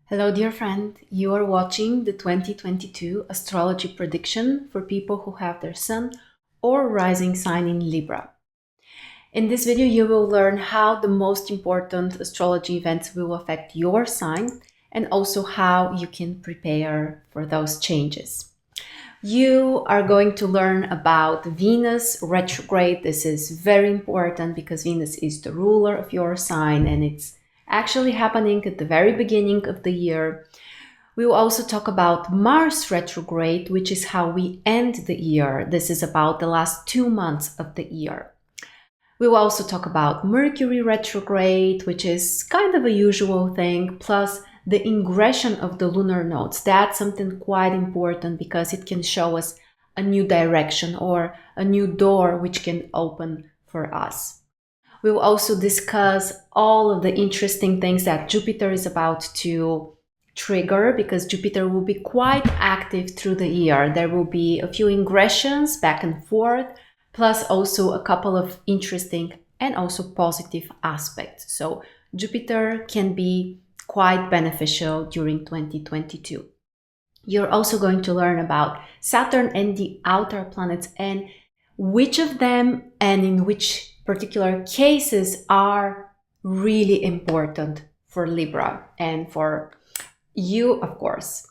Hello, dear friend. You are watching the 2022 astrology prediction for people who have their sun or rising sign in Libra. In this video, you will learn how the most important astrology events will affect your sign and also how you can prepare for those changes. You are going to learn about Venus retrograde. This is very important because Venus is the ruler of your sign and it's actually happening at the very beginning of the year. We will also talk about Mars retrograde, which is how we end the year. This is about the last 2 months of the year. We will also talk about Mercury retrograde, which is kind of a usual thing, plus the ingression of the lunar nodes. That's something quite important because it can show us a new direction or a new door which can open for us. We will also discuss all of the interesting things that Jupiter is about to trigger because Jupiter will be quite active through the year. There will be a few ingressions back and forth, plus also a couple of interesting and also positive aspects. So Jupiter can be quite beneficial during 2022. You're also going to learn about Saturn and the outer planets and which of them and in which particular cases are really important for Libra and for you, of course.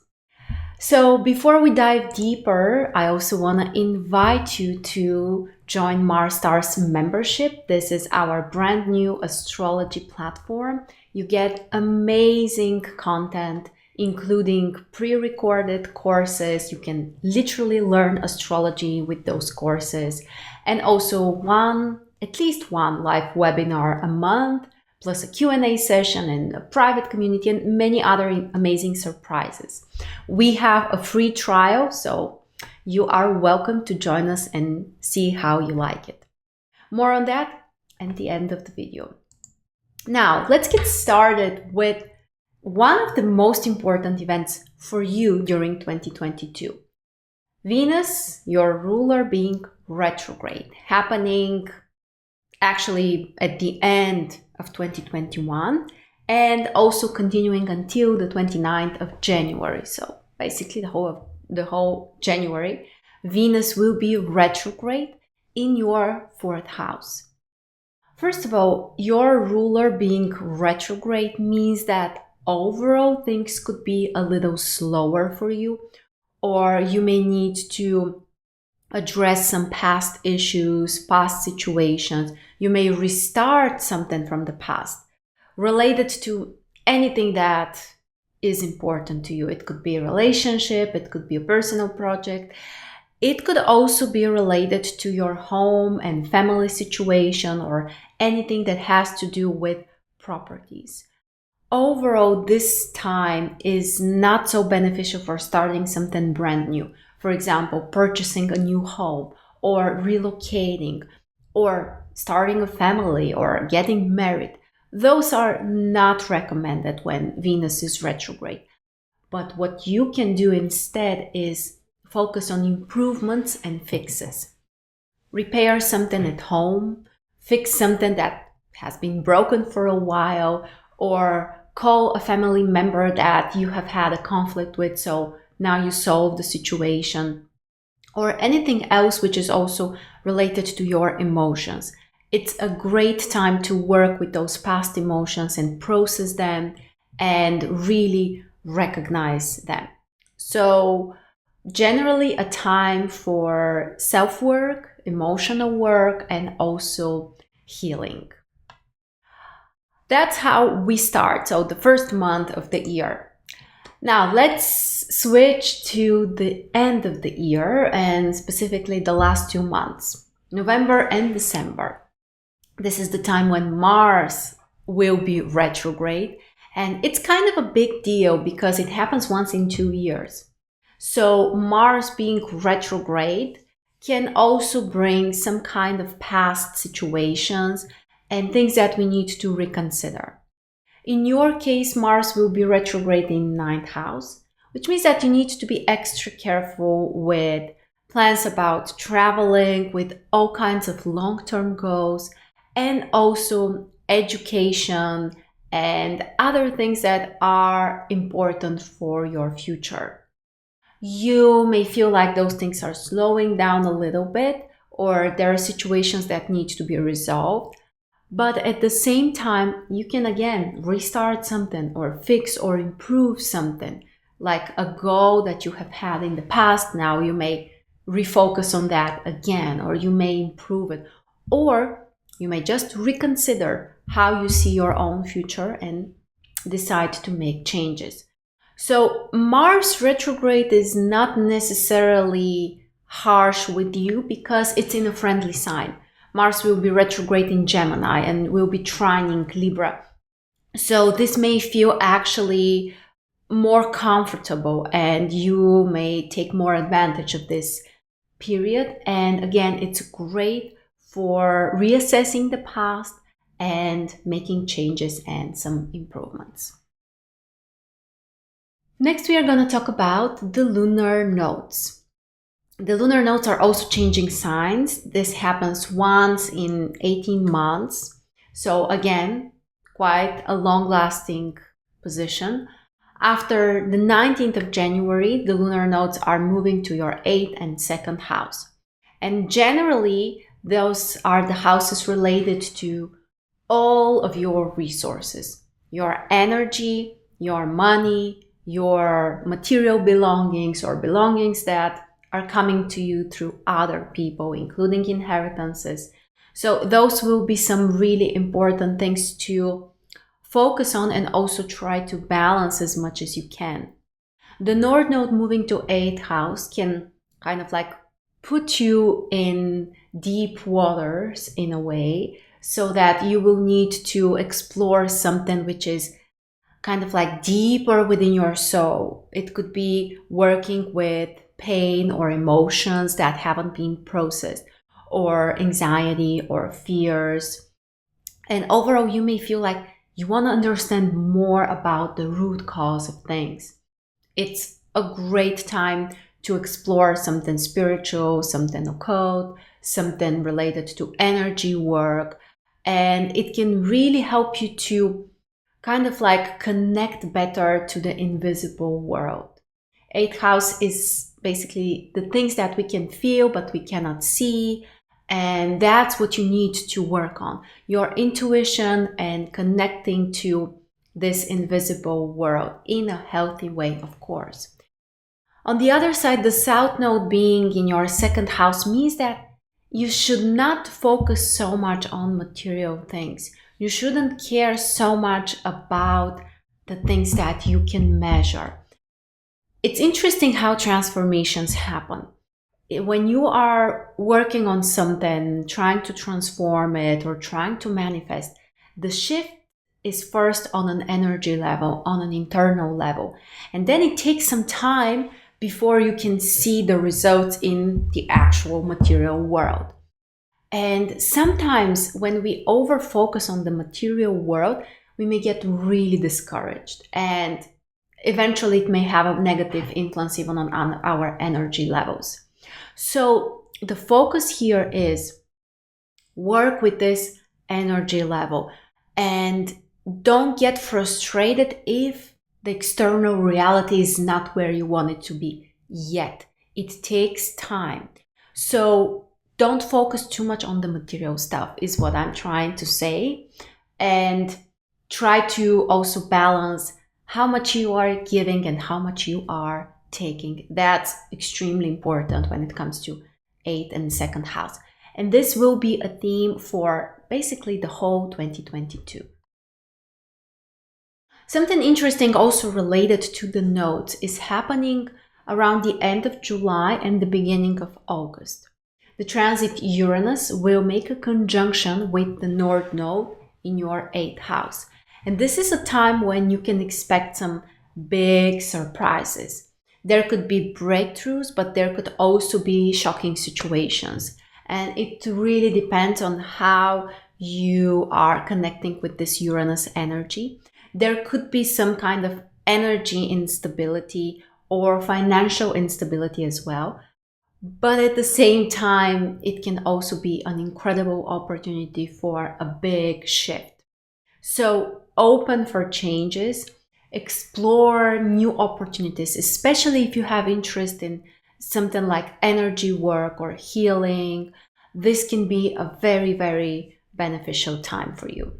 So before we dive deeper, I also want to invite you to join MarStars membership. This is our brand new astrology platform. You get amazing content, including pre-recorded courses. You can literally learn astrology with those courses, and also at least one live webinar a month, plus a Q&A session and a private community and many other amazing surprises. We have a free trial, so you are welcome to join us and see how you like it. More on that at the end of the video. Now, let's get started with one of the most important events for you during 2022. Venus, your ruler, being retrograde, happening actually at the end of 2021 and also continuing until the 29th of January. So basically the whole January, Venus will be retrograde in your 4th house. First of all, your ruler being retrograde means that overall things could be a little slower for you, or you may need to address some past issues, past situations. You may restart something from the past related to anything that is important to you. It could be a relationship, it could be a personal project. It could also be related to your home and family situation or anything that has to do with properties. Overall, this time is not so beneficial for starting something brand new. For example, purchasing a new home or relocating or starting a family or getting married. Those are not recommended when Venus is retrograde. But what you can do instead is focus on improvements and fixes. Repair something at home, fix something that has been broken for a while, or call a family member that you have had a conflict with, so now you solve the situation, or anything else which is also related to your emotions. It's a great time to work with those past emotions and process them and really recognize them. So generally a time for self-work, emotional work, and also healing. That's how we start, so the first month of the year. Now let's switch to the end of the year and specifically the last 2 months, November and December. This is the time when Mars will be retrograde, and it's kind of a big deal because it happens once in 2 years. So Mars being retrograde can also bring some kind of past situations and things that we need to reconsider. In your case, Mars will be retrograde in 9th house, which means that you need to be extra careful with plans about traveling, with all kinds of long-term goals, and also education and other things that are important for your future. You may feel like those things are slowing down a little bit, or there are situations that need to be resolved. But at the same time, you can again restart something or fix or improve something, like a goal that you have had in the past. Now you may refocus on that again, or you may improve it, or you may just reconsider how you see your own future and decide to make changes. So Mars retrograde is not necessarily harsh with you because it's in a friendly sign. Mars will be retrograde in Gemini and will be trining Libra. So this may feel actually more comfortable, and you may take more advantage of this period. And again, it's great for reassessing the past and making changes and some improvements. Next, we are going to talk about the lunar nodes. The lunar nodes are also changing signs. This happens once in 18 months. So again, quite a long-lasting position. After the 19th of January, the lunar nodes are moving to your 8th and 2nd house. And generally, those are the houses related to all of your resources, your energy, your money, your material belongings or belongings that are coming to you through other people, including inheritances. So those will be some really important things to focus on and also try to balance as much as you can. The North Node moving to 8th house can kind of like put you in deep waters in a way, so that you will need to explore something which is kind of like deeper within your soul. It could be working with pain or emotions that haven't been processed, or anxiety or fears. And overall, you may feel like you want to understand more about the root cause of things. It's a great time to explore something spiritual, something occult, something related to energy work. And it can really help you to kind of like connect better to the invisible world. 8th house is basically the things that we can feel but we cannot see. And that's what you need to work on. Your intuition and connecting to this invisible world in a healthy way, of course. On the other side, the South Node being in your 2nd house means that you should not focus so much on material things. You shouldn't care so much about the things that you can measure. It's interesting how transformations happen. When you are working on something, trying to transform it or trying to manifest, the shift is first on an energy level, on an internal level. And then it takes some time before you can see the results in the actual material world. And sometimes when we over-focus on the material world, we may get really discouraged. And eventually it may have a negative influence even on our energy levels. So the focus here is work with this energy level and don't get frustrated if the external reality is not where you want it to be yet. It takes time. So don't focus too much on the material stuff is what I'm trying to say. And try to also balance how much you are giving and how much you are taking. That's extremely important when it comes to 8th and 2nd house. And this will be a theme for basically the whole 2022. Something interesting also related to the nodes is happening around the end of July and the beginning of August. The transit Uranus will make a conjunction with the North Node in your 8th house. And this is a time when you can expect some big surprises. There could be breakthroughs, but there could also be shocking situations. And it really depends on how you are connecting with this Uranus energy. There could be some kind of energy instability or financial instability as well. But at the same time, it can also be an incredible opportunity for a big shift. So open for changes, explore new opportunities, especially if you have interest in something like energy work or healing. This can be a very, very beneficial time for you.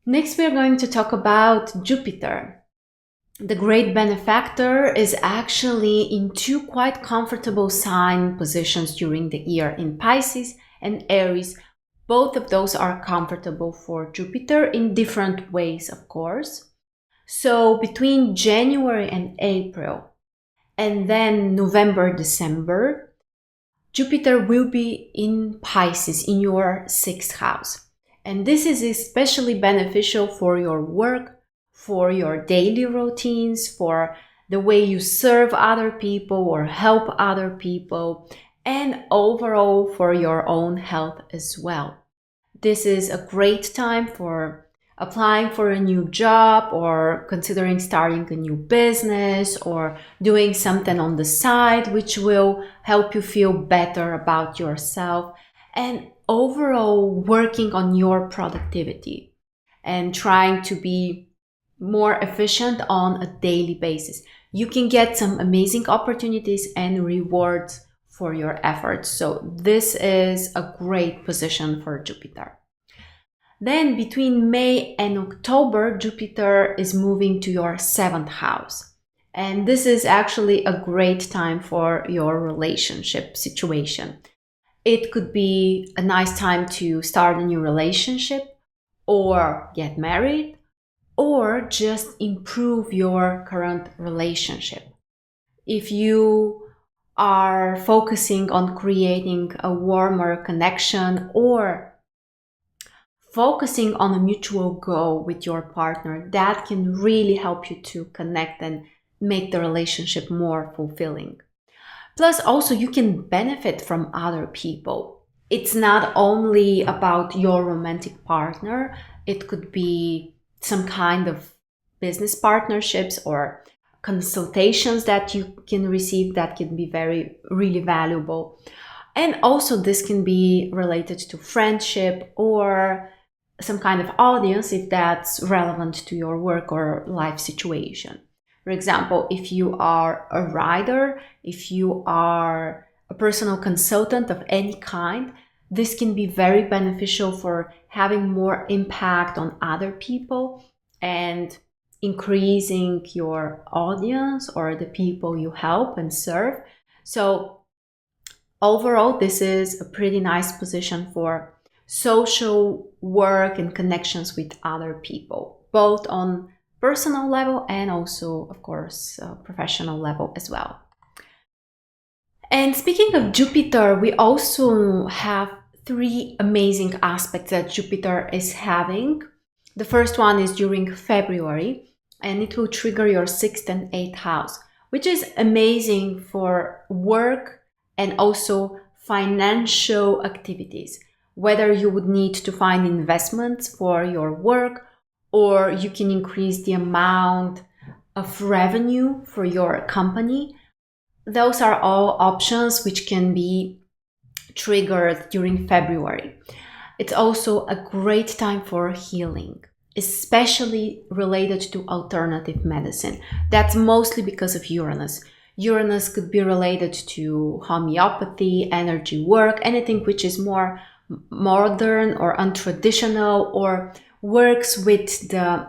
Next, we are going to talk about Jupiter. The great benefactor is actually in two quite comfortable sign positions during the year, in Pisces and Aries. Both of those are comfortable for Jupiter in different ways, of course. So between January and April, and then November, December, Jupiter will be in Pisces, in your 6th house. And this is especially beneficial for your work, for your daily routines, for the way you serve other people or help other people, and overall for your own health as well. This is a great time for applying for a new job or considering starting a new business or doing something on the side which will help you feel better about yourself, and overall working on your productivity and trying to be more efficient on a daily basis. You can get some amazing opportunities and rewards for your efforts. So this is a great position for Jupiter. Then between May and October, Jupiter is moving to your 7th house. And this is actually a great time for your relationship situation. It could be a nice time to start a new relationship or get married or just improve your current relationship. If you are focusing on creating a warmer connection or focusing on a mutual goal with your partner, that can really help you to connect and make the relationship more fulfilling. Plus, also, you can benefit from other people. It's not only about your romantic partner. It could be some kind of business partnerships or consultations that you can receive that can be really valuable. And also, this can be related to friendship or some kind of audience if that's relevant to your work or life situation. For example, if you are a writer, if you are a personal consultant of any kind, this can be very beneficial for having more impact on other people and increasing your audience or the people you help and serve. So overall, this is a pretty nice position for social work and connections with other people, both on personal level and also, of course, professional level as well. And speaking of Jupiter, we also have 3 amazing aspects that Jupiter is having. The first one is during February, and it will trigger your 6th and 8th house, which is amazing for work and also financial activities. Whether you would need to find investments for your work, or you can increase the amount of revenue for your company. Those are all options which can be triggered during February. It's also a great time for healing, especially related to alternative medicine. That's mostly because of Uranus. Uranus could be related to homeopathy, energy work, anything which is more modern or untraditional or works with the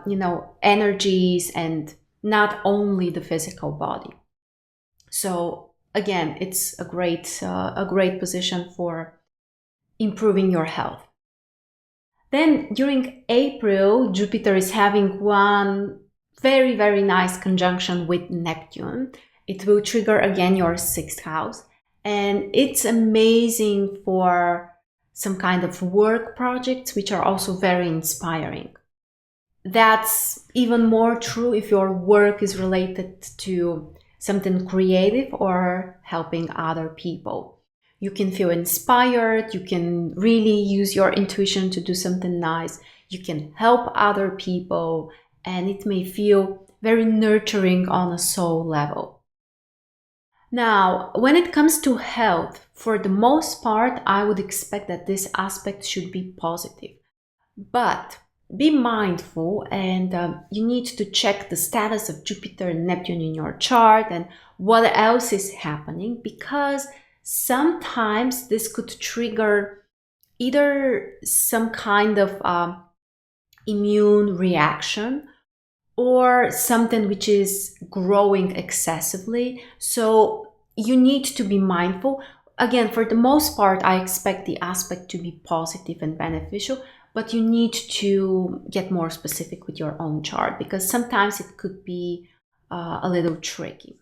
energies and not only the physical body. So again, it's a great position for improving your health. Then during April, Jupiter is having one very, very nice conjunction with Neptune. It will trigger again your 6th house, and it's amazing for some kind of work projects which are also very inspiring. That's even more true if your work is related to something creative or helping other people. You can feel inspired, you can really use your intuition to do something nice, you can help other people, and it may feel very nurturing on a soul level. Now, when it comes to health, for the most part, I would expect that this aspect should be positive. But be mindful, and you need to check the status of Jupiter and Neptune in your chart and what else is happening, because sometimes this could trigger either some kind of immune reaction or something which is growing excessively. So you need to be mindful. Again, for the most part, I expect the aspect to be positive and beneficial, but you need to get more specific with your own chart, because sometimes it could be a little tricky.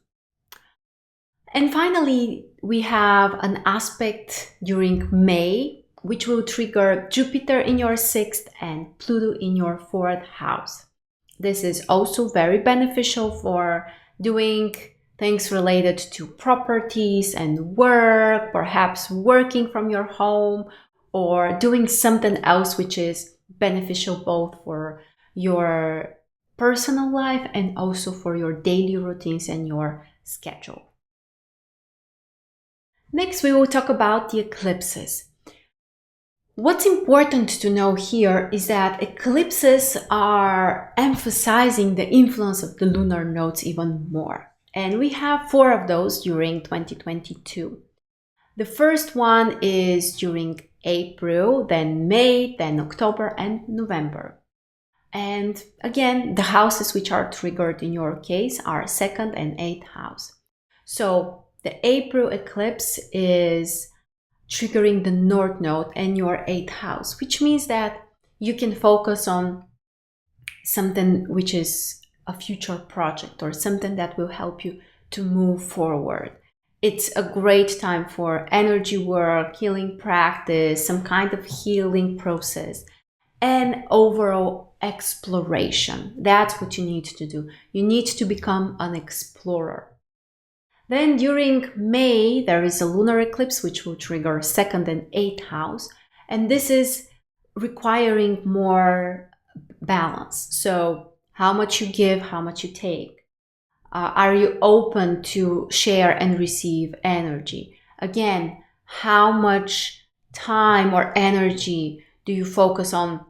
And finally, we have an aspect during May, which will trigger Jupiter in your 6th and Pluto in your 4th house. This is also very beneficial for doing things related to properties and work, perhaps working from your home, or doing something else which is beneficial both for your personal life and also for your daily routines and your schedule. Next, we will talk about the eclipses. What's important to know here is that eclipses are emphasizing the influence of the lunar nodes even more. And we have 4 of those during 2022. The first one is during April, then May, then October, and November. And again, the houses which are triggered in your case are 2nd and 8th house. So the April eclipse is triggering the North Node and your 8th house, which means that you can focus on something which is a future project or something that will help you to move forward. It's a great time for energy work, healing practice, some kind of healing process, and overall exploration. That's what you need to do. You need to become an explorer. Then during May, there is a lunar eclipse which will trigger 2nd and 8th house. And this is requiring more balance. So how much you give, how much you take. Are you open to share and receive energy? Again, how much time or energy do you focus on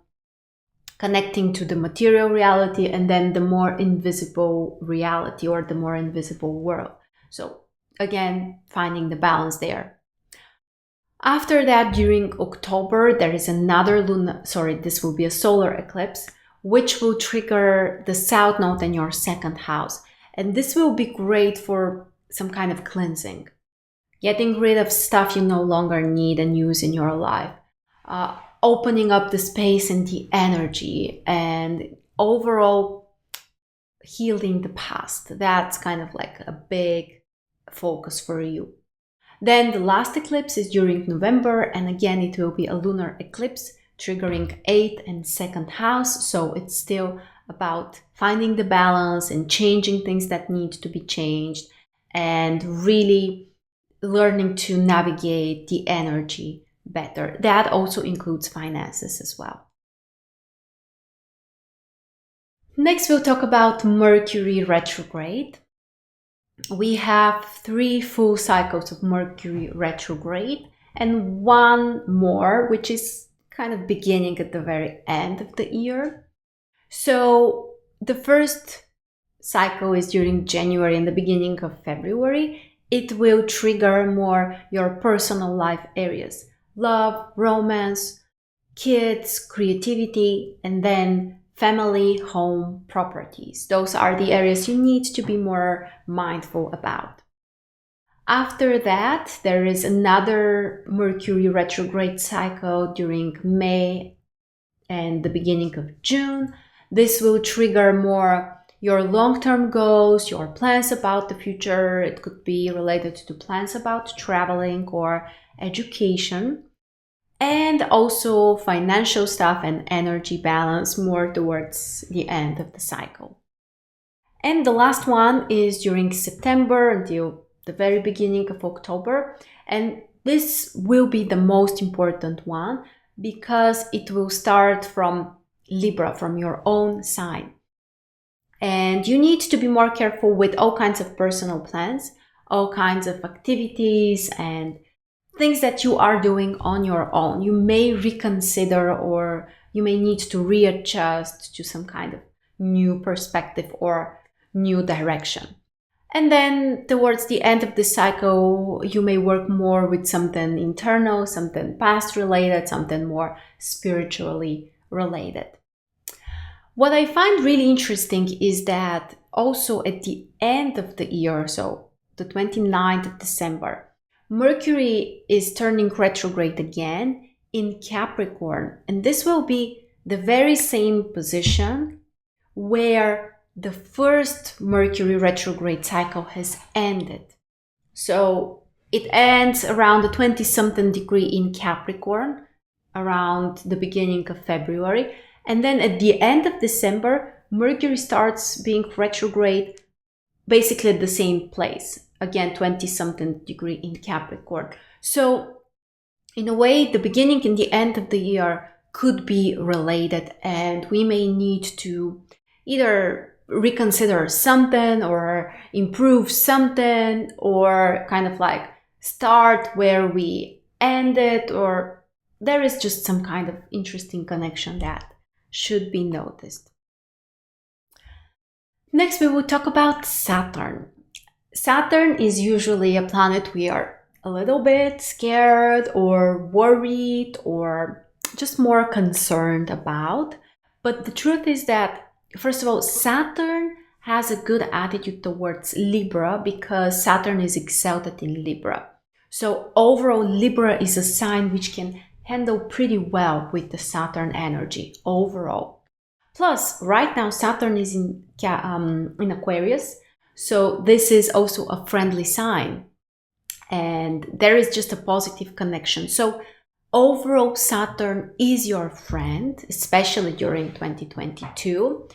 connecting to the material reality and then the more invisible reality or the more invisible world? So again, finding the balance there. After that, during October, there is another this will be a solar eclipse, which will trigger the South Node in your 2nd house. And this will be great for some kind of cleansing, getting rid of stuff you no longer need and use in your life, opening up the space and the energy, and overall healing the past. That's kind of like a big focus for you. Then the last eclipse is during November, and again it will be a lunar eclipse triggering 8th and 2nd house. So it's still about finding the balance and changing things that need to be changed and really learning to navigate the energy better. That also includes finances as well. Next, we'll talk about Mercury retrograde. We have 3 full cycles of Mercury retrograde and 1 more, which is kind of beginning at the very end of the year. So the first cycle is during January and the beginning of February. It will trigger more your personal life areas: love, romance, kids, creativity, and then family, home, properties. Those are the areas you need to be more mindful about. After that, there is another Mercury retrograde cycle during May and the beginning of June. This will trigger more your long-term goals, your plans about the future. It could be related to plans about traveling or education, and also financial stuff and energy balance more towards the end of the cycle. And the last one is during September until the very beginning of October. And this will be the most important one because it will start from Libra, from your own sign. And you need to be more careful with all kinds of personal plans, all kinds of activities and things that you are doing on your own. You may reconsider or you may need to readjust to some kind of new perspective or new direction. And then towards the end of the cycle, you may work more with something internal, something past related, something more spiritually related. What I find really interesting is that also at the end of the year, so the 29th of December, Mercury is turning retrograde again in Capricorn. And this will be the very same position where the first Mercury retrograde cycle has ended. So it ends around the 20-something degree in Capricorn, around the beginning of February. And then at the end of December, Mercury starts being retrograde basically at the same place. Again, 20-something degree in Capricorn. So in a way, the beginning and the end of the year could be related, and we may need to either reconsider something or improve something, or kind of like start where we ended, or there is just some kind of interesting connection that should be noticed. Next, we will talk about Saturn. Saturn is usually a planet we are a little bit scared or worried or just more concerned about. But the truth is that, first of all, Saturn has a good attitude towards Libra because Saturn is exalted in Libra. So overall, Libra is a sign which can handle pretty well with the Saturn energy overall. Plus, right now, Saturn is in Aquarius. So this is also a friendly sign. And there is just a positive connection. So overall, Saturn is your friend, especially during 2022,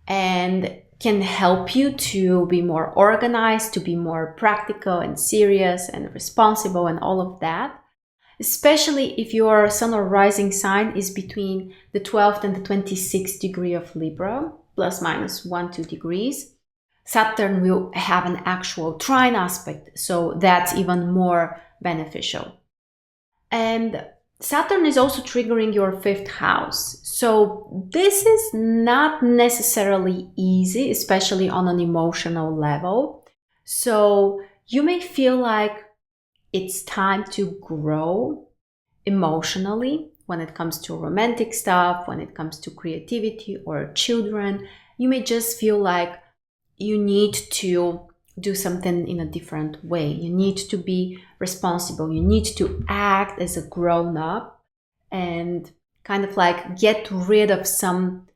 and can help you to be more organized, to be more practical and serious and responsible and all of that. Especially if your sun or rising sign is between the 12th and the 26th degree of Libra, plus minus 1-2 degrees. Saturn will have an actual trine aspect, so that's even more beneficial. And Saturn is also triggering your 5th house. So this is not necessarily easy, especially on an emotional level. So you may feel like it's time to grow emotionally when it comes to romantic stuff, when it comes to creativity or children. You may just feel like you need to do something in a different way. You need to be responsible. You need to act as a grown-up and kind of like get rid of some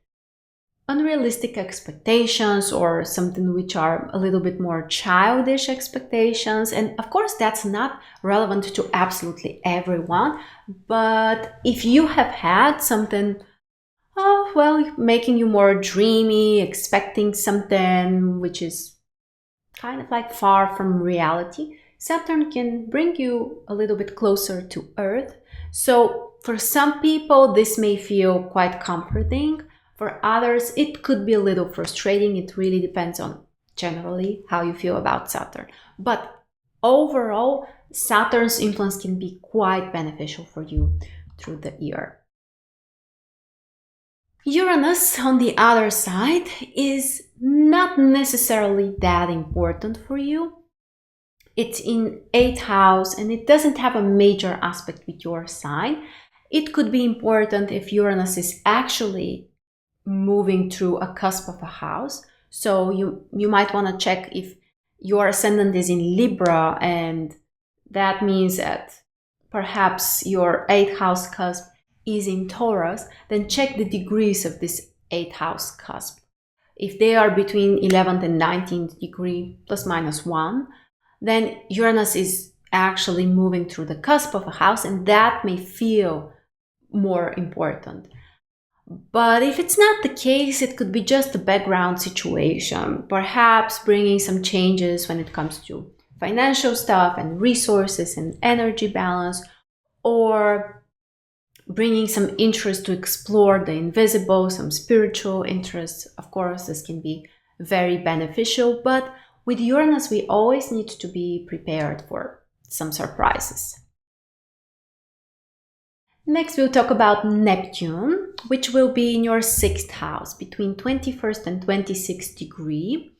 unrealistic expectations or something which are a little bit more childish expectations. And of course, that's not relevant to absolutely everyone. But if you have had something making you more dreamy, expecting something which is kind of like far from reality, Saturn can bring you a little bit closer to Earth. So for some people, this may feel quite comforting. For others, it could be a little frustrating. It really depends on generally how you feel about Saturn. But overall, Saturn's influence can be quite beneficial for you through the year. Uranus, on the other side, is not necessarily that important for you. It's in 8th house and it doesn't have a major aspect with your sign. It could be important if Uranus is actually moving through a cusp of a house. So you might want to check if your ascendant is in Libra, and that means that perhaps your 8th house cusp is in Taurus. Then check the degrees of this 8th house cusp. If they are between 11th and 19th degree, plus minus 1, then Uranus is actually moving through the cusp of a house, and that may feel more important. But if it's not the case, it could be just a background situation, perhaps bringing some changes when it comes to financial stuff and resources and energy balance, or bringing some interest to explore the invisible, some spiritual interests. Of course, this can be very beneficial, but with Uranus, we always need to be prepared for some surprises. Next, we'll talk about Neptune, which will be in your 6th house between 21st and 26th degree.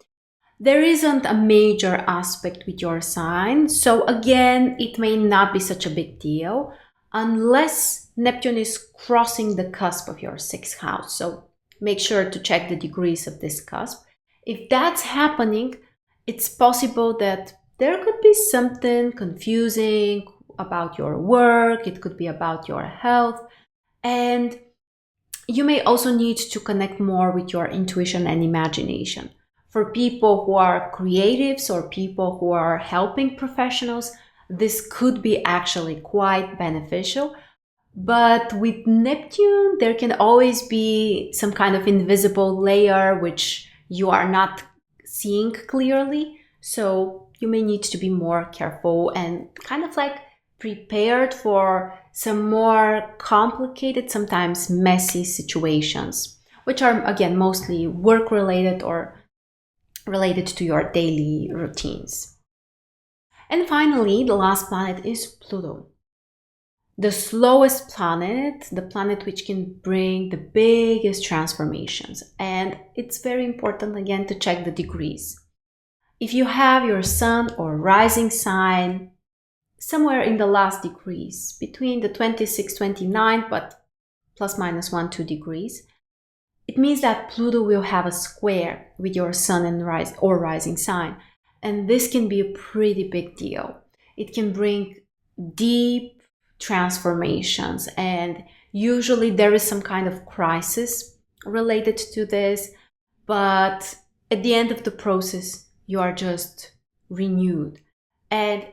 There isn't a major aspect with your sign, so again, it may not be such a big deal unless Neptune is crossing the cusp of your 6th house. So make sure to check the degrees of this cusp. If that's happening, it's possible that there could be something confusing about your work, it could be about your health, and you may also need to connect more with your intuition and imagination. For people who are creatives or people who are helping professionals, this could be actually quite beneficial. But with Neptune, there can always be some kind of invisible layer which you are not seeing clearly. So you may need to be more careful and kind of like prepared for some more complicated, sometimes messy situations, which are again mostly work related or related to your daily routines. And finally, the last planet is Pluto. The slowest planet, the planet which can bring the biggest transformations. And it's very important again to check the degrees. If you have your sun or rising sign somewhere in the last degrees, between the 26, 29, but plus minus 1-2 degrees, it means that Pluto will have a square with your sun and rising sign. And this can be a pretty big deal. It can bring deep transformations, and usually there is some kind of crisis related to this, but at the end of the process, you are just renewed. And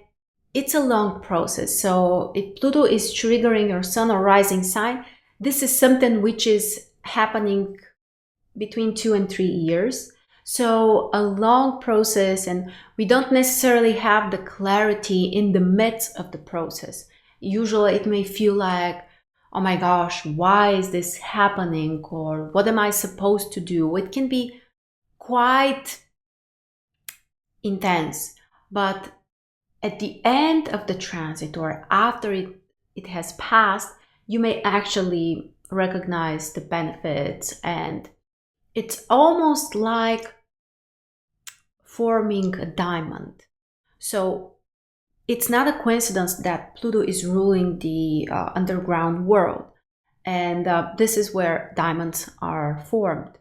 it's a long process. So if Pluto is triggering your sun or rising sign, this is something which is happening between 2 and 3 years. So a long process, and we don't necessarily have the clarity in the midst of the process. Usually it may feel like, oh my gosh, why is this happening? Or what am I supposed to do? It can be quite intense, but at the end of the transit or after it has passed, you may actually recognize the benefits, and it's almost like forming a diamond. So it's not a coincidence that Pluto is ruling the underground world, and this is where diamonds are formed.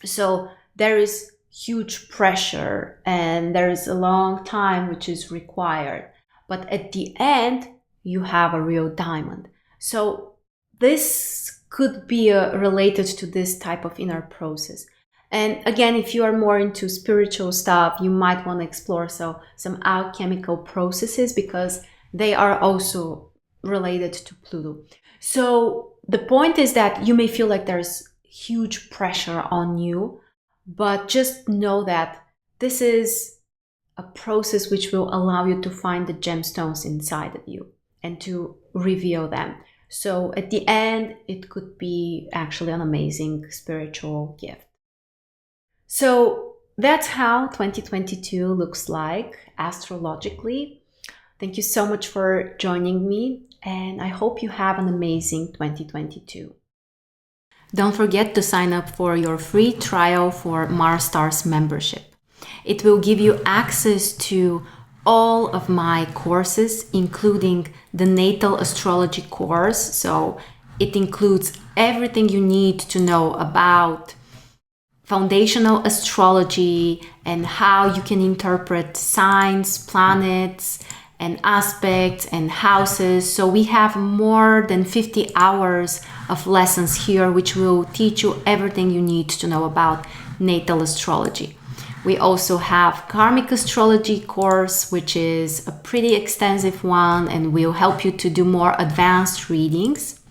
So there is huge pressure and there is a long time which is required, but at the end you have a real diamond. So this could be related to this type of inner process. And again, if you are more into spiritual stuff, you might want to explore some alchemical processes, because they are also related to Pluto. So the point is that you may feel like there's huge pressure on you, but just know that this is a process which will allow you to find the gemstones inside of you and to reveal them. So at the end, it could be actually an amazing spiritual gift. So that's how 2022 looks like astrologically. Thank you so much for joining me, and I hope you have an amazing 2022. Don't forget to sign up for your free trial for MarStars membership. It will give you access to all of my courses, including the natal astrology course. So it includes everything you need to know about foundational astrology and how you can interpret signs, planets, and aspects and houses. So we have more than 50 hours of lessons here, which will teach you everything you need to know about natal astrology. We also have karmic astrology course, which is a pretty extensive one and will help you to do more advanced readings.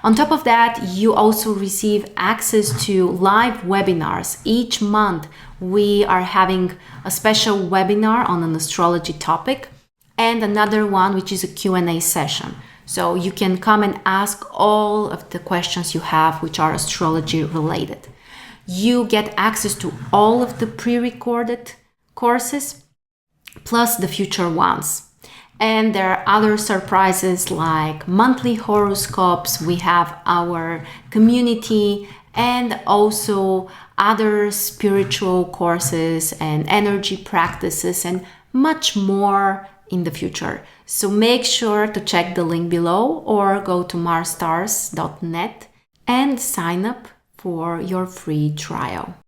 On top of that, you also receive access to live webinars. Each month, we are having a special webinar on an astrology topic and another one, which is a Q&A session. So you can come and ask all of the questions you have, which are astrology related. You get access to all of the pre-recorded courses, plus the future ones. And there are other surprises like monthly horoscopes. We have our community and also other spiritual courses and energy practices and much more in the future. So make sure to check the link below or go to MarStars.net and sign up for your free trial.